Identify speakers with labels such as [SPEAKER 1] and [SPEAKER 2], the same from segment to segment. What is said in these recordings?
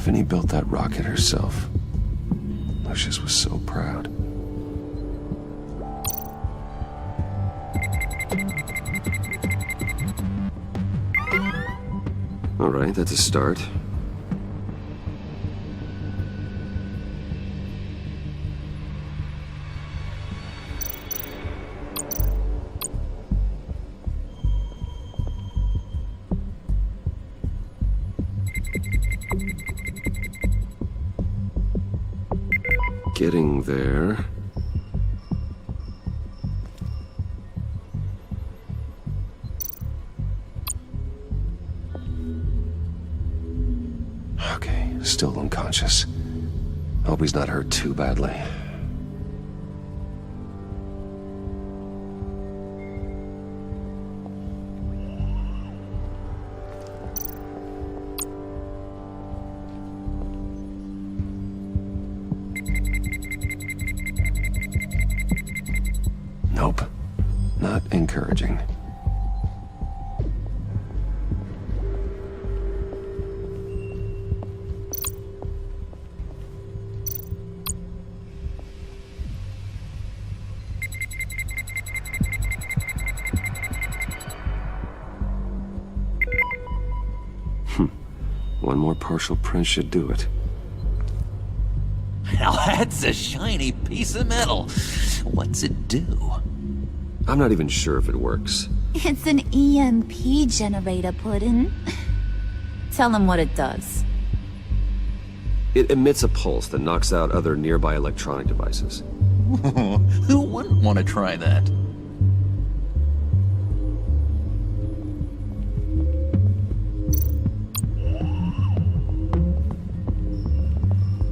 [SPEAKER 1] Tiffany built that rocket herself. Lucius was so proud. All right, that's a start. Getting there. Okay, still unconscious. Hope he's not hurt too badly. Nope. Not encouraging. One more partial print should do it.
[SPEAKER 2] Now that's a shiny piece of metal. What's it do?
[SPEAKER 1] I'm not even sure if it works.
[SPEAKER 3] It's an EMP generator, Puddin'. Tell him what it does.
[SPEAKER 1] It emits a pulse that knocks out other nearby electronic devices.
[SPEAKER 2] Who wouldn't want to try that?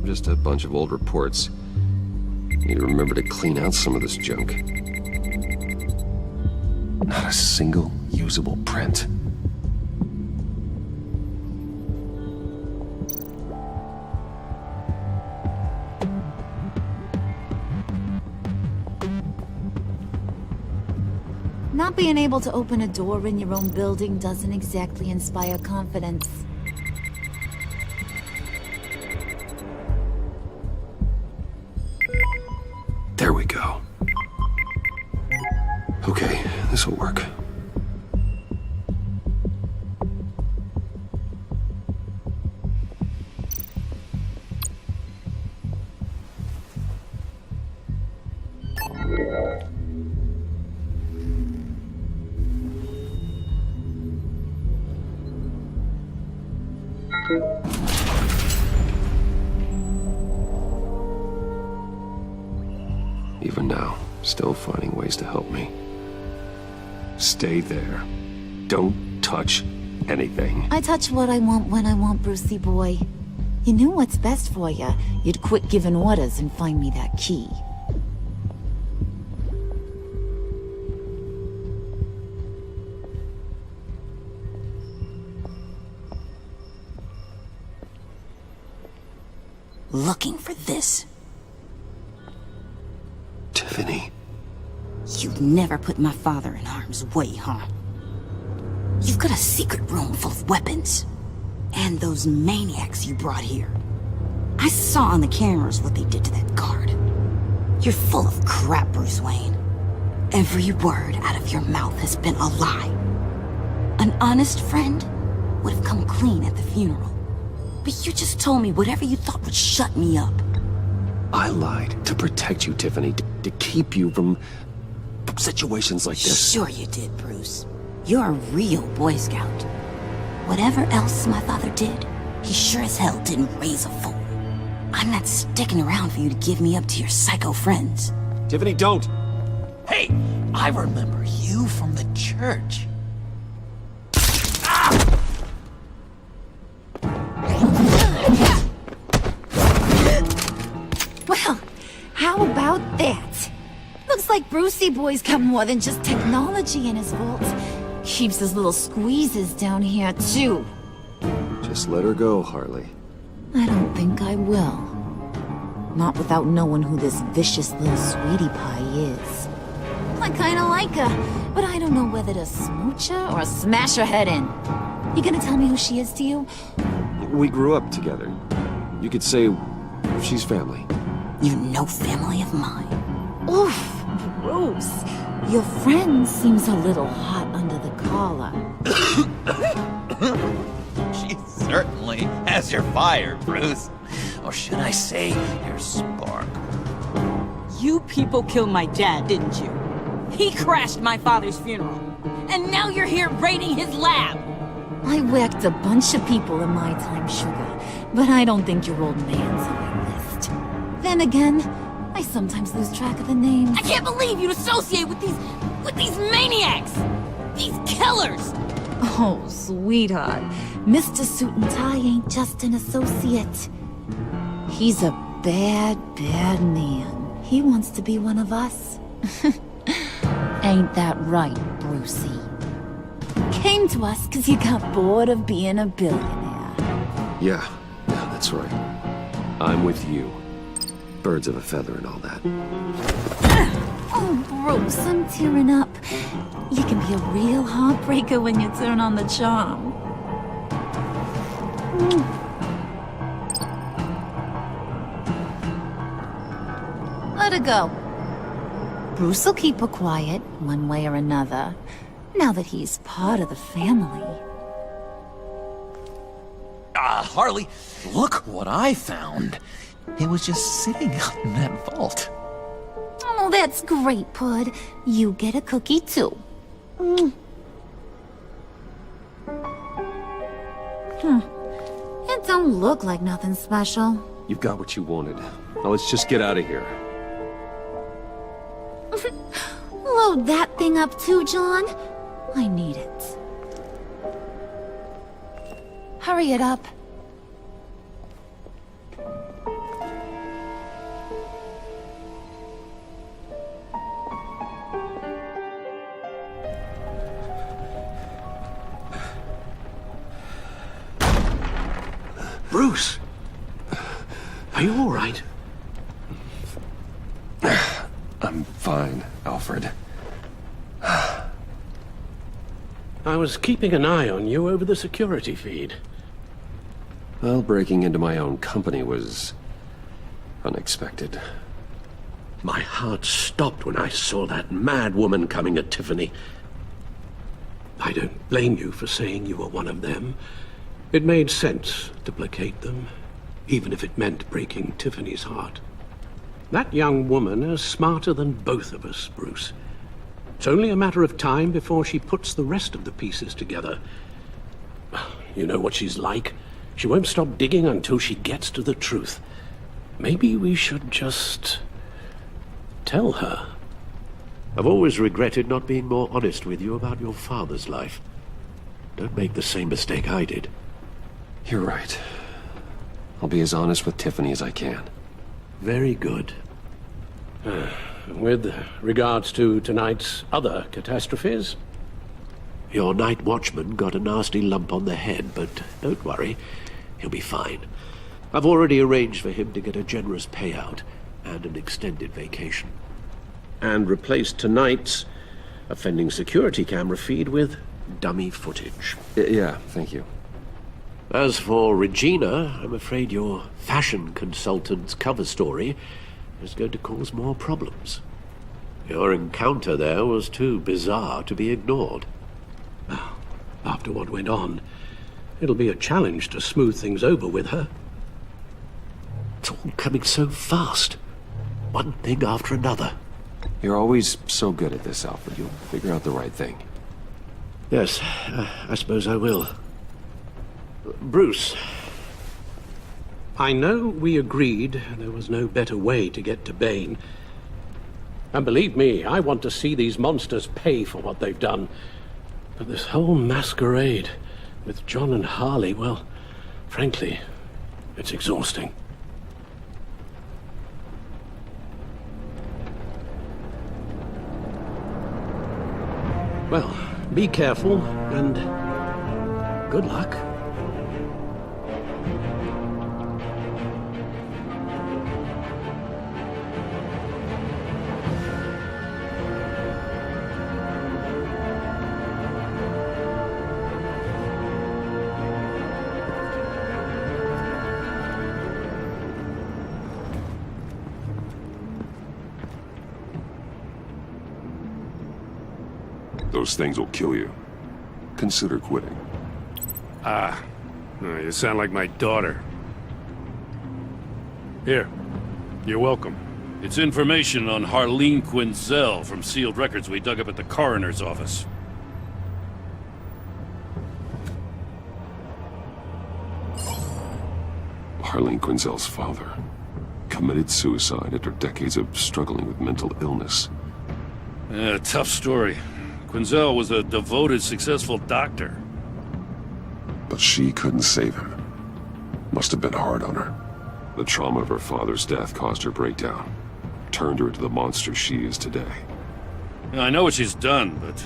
[SPEAKER 1] Just a bunch of old reports. Need to remember to clean out some of this junk. Not a single usable print.
[SPEAKER 3] Not being able to open a door in your own building doesn't exactly inspire confidence.
[SPEAKER 1] There we go. Okay, this'll work. Even now, still finding ways to help me. Stay there. Don't touch anything.
[SPEAKER 3] I touch what I want when I want, Brucey boy. You knew what's best for you. You'd quit giving orders and find me that key.
[SPEAKER 4] Looking for this.
[SPEAKER 1] Tiffany.
[SPEAKER 4] You'd never put my father in harm's way, huh? You've got a secret room full of weapons. And those maniacs you brought here. I saw on the cameras what they did to that guard. You're full of crap, Bruce Wayne. Every word out of your mouth has been a lie. An honest friend would have come clean at the funeral. But you just told me whatever you thought would shut me up.
[SPEAKER 1] I lied to protect you, Tiffany, to keep you from situations like this.
[SPEAKER 4] Sure you did, Bruce. You're a real Boy Scout. Whatever else my father did, he sure as hell didn't raise a fool. I'm not sticking around for you to give me up to your psycho friends.
[SPEAKER 1] Tiffany, don't!
[SPEAKER 2] Hey, I remember you from the church.
[SPEAKER 3] Well, how about that? Looks like Brucey boy's got more than just technology in his vault. Keeps his little squeezes down here, too.
[SPEAKER 1] Just let her go, Harley.
[SPEAKER 3] I don't think I will. Not without knowing who this vicious little sweetie pie is. I kinda like her, but I don't know whether to smooch her or smash her head in. You gonna tell me who she is to you?
[SPEAKER 1] We grew up together. You could say she's family.
[SPEAKER 4] You're no family of mine.
[SPEAKER 3] Oof, Bruce. Your friend seems a little hot under the collar.
[SPEAKER 2] She certainly has your fire, Bruce. Or should I say, your spark.
[SPEAKER 4] You people killed my dad, didn't you? He crashed my father's funeral. And now you're here raiding his lab.
[SPEAKER 3] I whacked a bunch of people in my time, sugar, but I don't think your old man's on my list. Then again, I sometimes lose track of the names.
[SPEAKER 4] I can't believe you'd associate with these maniacs! These killers!
[SPEAKER 3] Oh, sweetheart. Mr. Suit and Tie ain't just an associate. He's a bad, bad man. He wants to be one of us. Ain't that right, Brucey? Came to us because you got bored of being a billionaire.
[SPEAKER 1] Yeah, that's right. I'm with you. Birds of a feather and all that.
[SPEAKER 3] Oh, Bruce, I'm tearing up. You can be a real heartbreaker when you turn on the charm. Let her go. Bruce will keep her quiet, one way or another, now that he's part of the family.
[SPEAKER 2] Harley, look what I found. It was just sitting out in that vault.
[SPEAKER 3] Oh, that's great, Pud. You get a cookie, too. It don't look like nothing special.
[SPEAKER 1] You've got what you wanted. Now let's just get out of here.
[SPEAKER 3] Load that thing up too, John. I need it. Hurry it up.
[SPEAKER 5] Bruce! Are you all right?
[SPEAKER 1] I'm fine, Alfred.
[SPEAKER 5] I was keeping an eye on you over the security feed.
[SPEAKER 1] Well, breaking into my own company was unexpected.
[SPEAKER 5] My heart stopped when I saw that mad woman coming at Tiffany. I don't blame you for saying you were one of them. It made sense to placate them, even if it meant breaking Tiffany's heart. That young woman is smarter than both of us, Bruce. It's only a matter of time before she puts the rest of the pieces together. You know what she's like. She won't stop digging until she gets to the truth. Maybe we should just tell her.
[SPEAKER 6] I've always regretted not being more honest with you about your father's life. Don't make the same mistake I did.
[SPEAKER 1] You're right. I'll be as honest with Tiffany as I can.
[SPEAKER 6] Very good.
[SPEAKER 5] With regards to tonight's other catastrophes?
[SPEAKER 6] Your night watchman got a nasty lump on the head, but don't worry. He'll be fine. I've already arranged for him to get a generous payout and an extended vacation. And replaced tonight's offending security camera feed with dummy footage.
[SPEAKER 1] Yeah, thank you.
[SPEAKER 6] As for Regina, I'm afraid your fashion consultant's cover story is going to cause more problems. Your encounter there was too bizarre to be ignored.
[SPEAKER 5] After what went on, it'll be a challenge to smooth things over with her.
[SPEAKER 6] It's all coming so fast. One thing after another.
[SPEAKER 1] You're always so good at this, Alfred. You'll figure out the right thing.
[SPEAKER 6] Yes, I suppose I will. Bruce.
[SPEAKER 5] I know we agreed there was no better way to get to Bane. And believe me, I want to see these monsters pay for what they've done. But this whole masquerade with John and Harley, well, frankly, it's exhausting. Well, be careful and good luck.
[SPEAKER 1] those things will kill you. Consider quitting.
[SPEAKER 7] You sound like my daughter. Here. You're welcome. It's information on Harleen Quinzel from sealed records we dug up at the coroner's office.
[SPEAKER 1] Harleen Quinzel's father committed suicide after decades of struggling with mental illness.
[SPEAKER 7] Yeah, tough story. Quinzel was a devoted, successful doctor.
[SPEAKER 1] But she couldn't save him. Must have been hard on her. The trauma of her father's death caused her breakdown. Turned her into the monster she is today.
[SPEAKER 7] Yeah, I know what she's done, but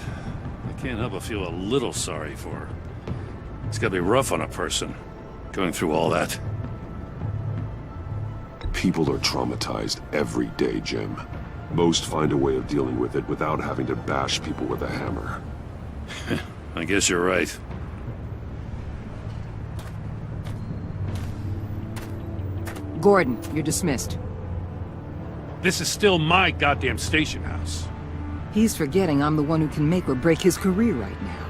[SPEAKER 7] I can't help but feel a little sorry for her. It's gotta be rough on a person, going through all that.
[SPEAKER 1] People are traumatized every day, Jim. Most find a way of dealing with it without having to bash people with a hammer.
[SPEAKER 7] I guess you're right.
[SPEAKER 8] Gordon, you're dismissed.
[SPEAKER 7] This is still my goddamn station house.
[SPEAKER 8] He's forgetting I'm the one who can make or break his career right now.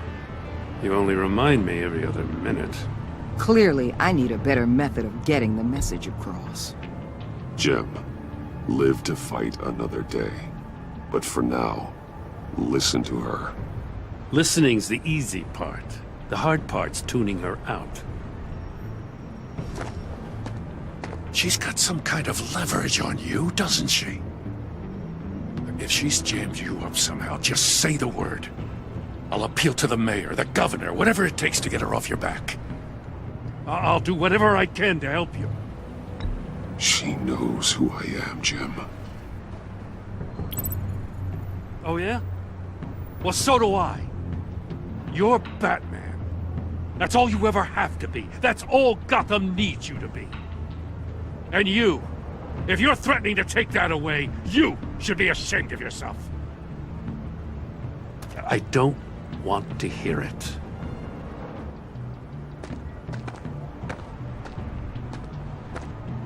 [SPEAKER 7] You only remind me every other minute.
[SPEAKER 8] Clearly, I need a better method of getting the message across.
[SPEAKER 1] Jim, live to fight another day. But for now, listen to her.
[SPEAKER 7] Listening's the easy part. The hard part's tuning her out.
[SPEAKER 9] She's got some kind of leverage on you, doesn't she? If she's jammed you up somehow, just say the word. I'll appeal to the mayor, the governor, whatever it takes to get her off your back.
[SPEAKER 7] I'll do whatever I can to help you.
[SPEAKER 1] She knows who I am, Jim.
[SPEAKER 7] Oh yeah? Well, so do I. You're Batman. That's all you ever have to be. That's all Gotham needs you to be. And you, if you're threatening to take that away, you should be ashamed of yourself.
[SPEAKER 9] I don't want to hear it.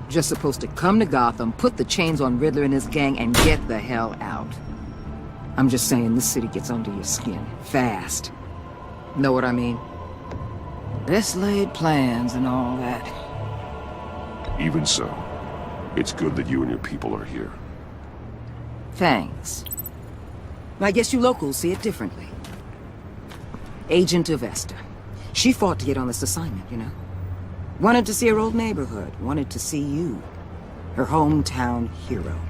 [SPEAKER 8] Just supposed to come to Gotham, put the chains on Riddler and his gang, and get the hell out. I'm just saying, this city gets under your skin. Fast. Know what I mean? Best laid plans and all that.
[SPEAKER 1] Even so, it's good that you and your people are here.
[SPEAKER 8] Thanks. I guess you locals see it differently. Agent Avesta. She fought to get on this assignment, you know? Wanted to see her old neighborhood. Wanted to see you. Her hometown hero.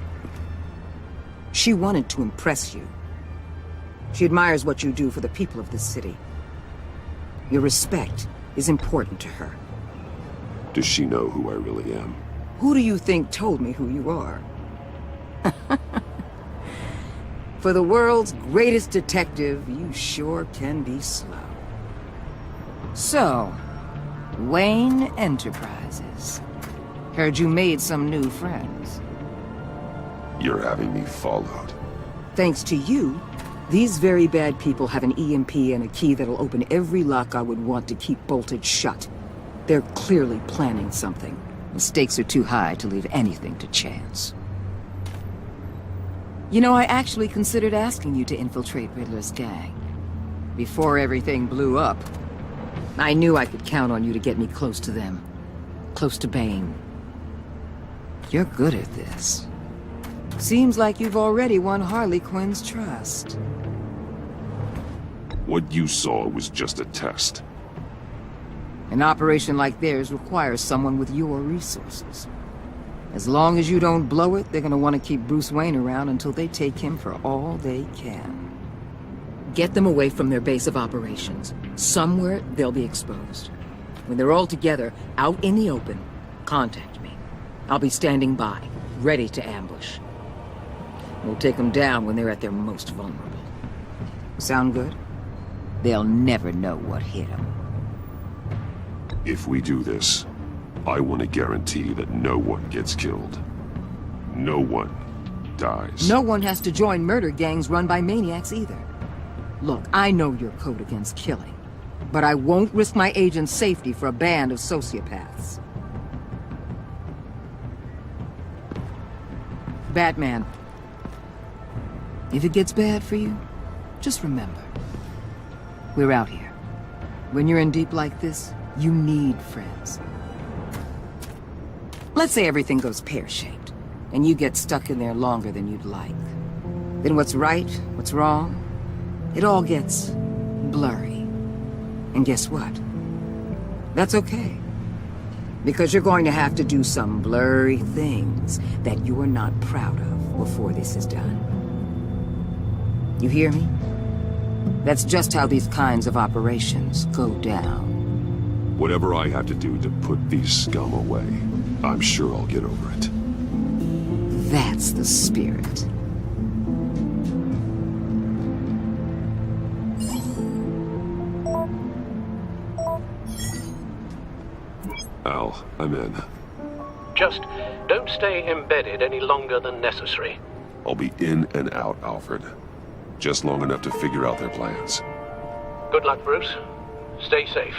[SPEAKER 8] She wanted to impress you. She admires what you do for the people of this city. Your respect is important to her.
[SPEAKER 1] Does she know who I really am?
[SPEAKER 8] Who do you think told me who you are? For the world's greatest detective, you sure can be slow. So, Wayne Enterprises. Heard you made some new friends.
[SPEAKER 1] You're having me followed.
[SPEAKER 8] Thanks to you, these very bad people have an EMP and a key that'll open every lock I would want to keep bolted shut. They're clearly planning something. The stakes are too high to leave anything to chance. You know, I actually considered asking you to infiltrate Riddler's gang. Before everything blew up. I knew I could count on you to get me close to them. Close to Bane. You're good at this. Seems like you've already won Harley Quinn's trust.
[SPEAKER 1] What you saw was just a test.
[SPEAKER 8] An operation like theirs requires someone with your resources. As long as you don't blow it, they're gonna want to keep Bruce Wayne around until they take him for all they can. Get them away from their base of operations. Somewhere they'll be exposed. When they're all together, out in the open, contact me. I'll be standing by, ready to ambush. We'll take them down when they're at their most vulnerable. Sound good? They'll never know what hit them.
[SPEAKER 1] If we do this, I want to guarantee that no one gets killed. No one dies.
[SPEAKER 8] No one has to join murder gangs run by maniacs either. Look, I know your code against killing, but I won't risk my agent's safety for a band of sociopaths. Batman, if it gets bad for you, just remember, We're out here. When you're in deep like this, you need friends. Let's say everything goes pear-shaped, and you get stuck in there longer than you'd like. Then what's right, what's wrong, it all gets blurry. And guess what? That's okay. Because you're going to have to do some blurry things that you're not proud of before this is done. You hear me? That's just how these kinds of operations go down.
[SPEAKER 1] Whatever I have to do to put these scum away, I'm sure I'll get over it.
[SPEAKER 8] That's the spirit.
[SPEAKER 1] Al, I'm in.
[SPEAKER 6] Just don't stay embedded any longer than necessary.
[SPEAKER 1] I'll be in and out, Alfred. Just long enough to figure out their plans.
[SPEAKER 6] Good luck, Bruce. Stay safe.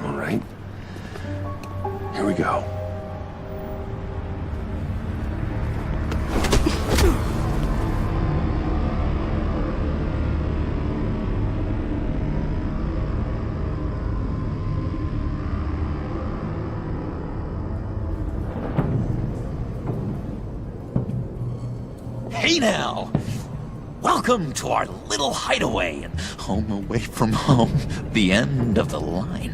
[SPEAKER 1] All right. Here we go.
[SPEAKER 2] Hey now! Welcome to our little hideaway and home away from home, the end of the line.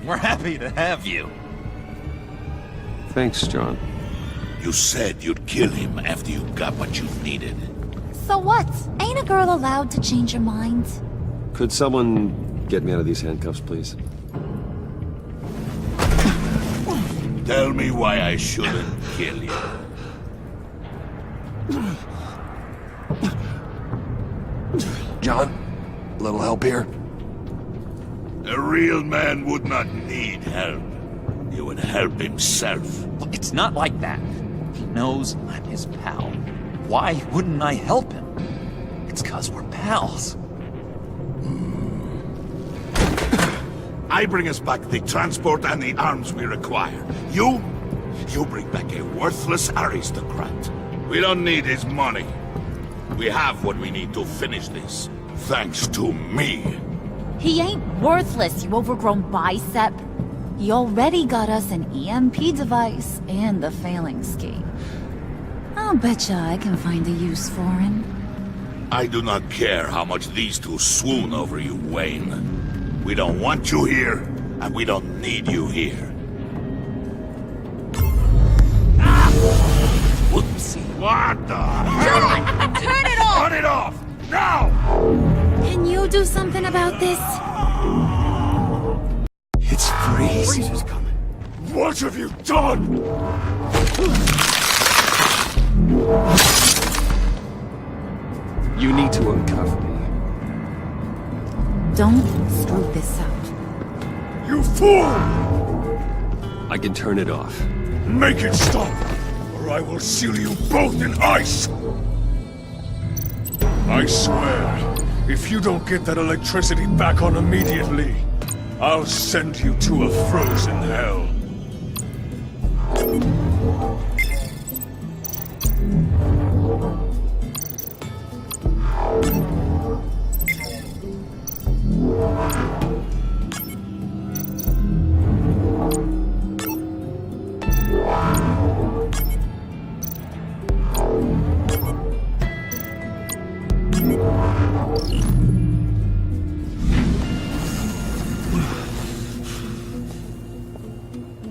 [SPEAKER 2] We're happy to have you.
[SPEAKER 1] Thanks, John.
[SPEAKER 10] You said you'd kill him after you got what you needed.
[SPEAKER 3] So what? Ain't a girl allowed to change her mind?
[SPEAKER 11] Could someone get me out of these handcuffs, please?
[SPEAKER 10] Tell me why I shouldn't kill you.
[SPEAKER 1] John, a little help here?
[SPEAKER 10] A real man would not need help. He would help himself.
[SPEAKER 2] Look, it's not like that. He knows I'm his pal. Why wouldn't I help him? It's 'cause we're pals.
[SPEAKER 10] I bring us back the transport and the arms we require. You bring back a worthless aristocrat. We don't need his money. We have what we need to finish this. Thanks to me.
[SPEAKER 3] He ain't worthless, you overgrown bicep. He already got us an EMP device and the failing scheme. I'll betcha I can find a use for him.
[SPEAKER 10] I do not care how much these two swoon over you, Wayne. We don't want you here, and we don't need you here.
[SPEAKER 2] Whoopsie.
[SPEAKER 10] What the?
[SPEAKER 3] John! Turn it off!
[SPEAKER 10] Cut it off! Now!
[SPEAKER 3] Can you do something about this?
[SPEAKER 1] It's freezing.
[SPEAKER 10] Freeze is coming. What have you done?
[SPEAKER 11] You need to uncuff me.
[SPEAKER 3] Don't screw this up.
[SPEAKER 10] You fool!
[SPEAKER 11] I can turn it off.
[SPEAKER 10] Make it stop, or I will seal you both in ice! I swear, if you don't get that electricity back on immediately, I'll send you to a frozen hell.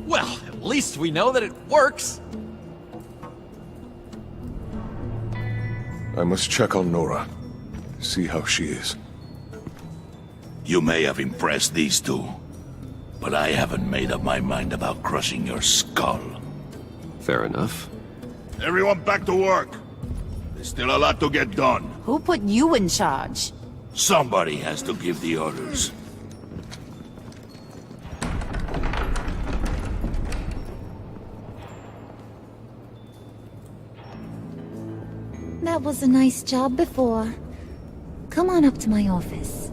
[SPEAKER 2] Well, at least we know that it works.
[SPEAKER 9] I must check on Nora. See how she is.
[SPEAKER 10] You may have impressed these two, but I haven't made up my mind about crushing your skull.
[SPEAKER 11] Fair enough.
[SPEAKER 10] Everyone back to work. There's still a lot to get done.
[SPEAKER 3] Who put you in charge?
[SPEAKER 10] Somebody has to give the orders.
[SPEAKER 3] That was a nice job before. Come on up to my office.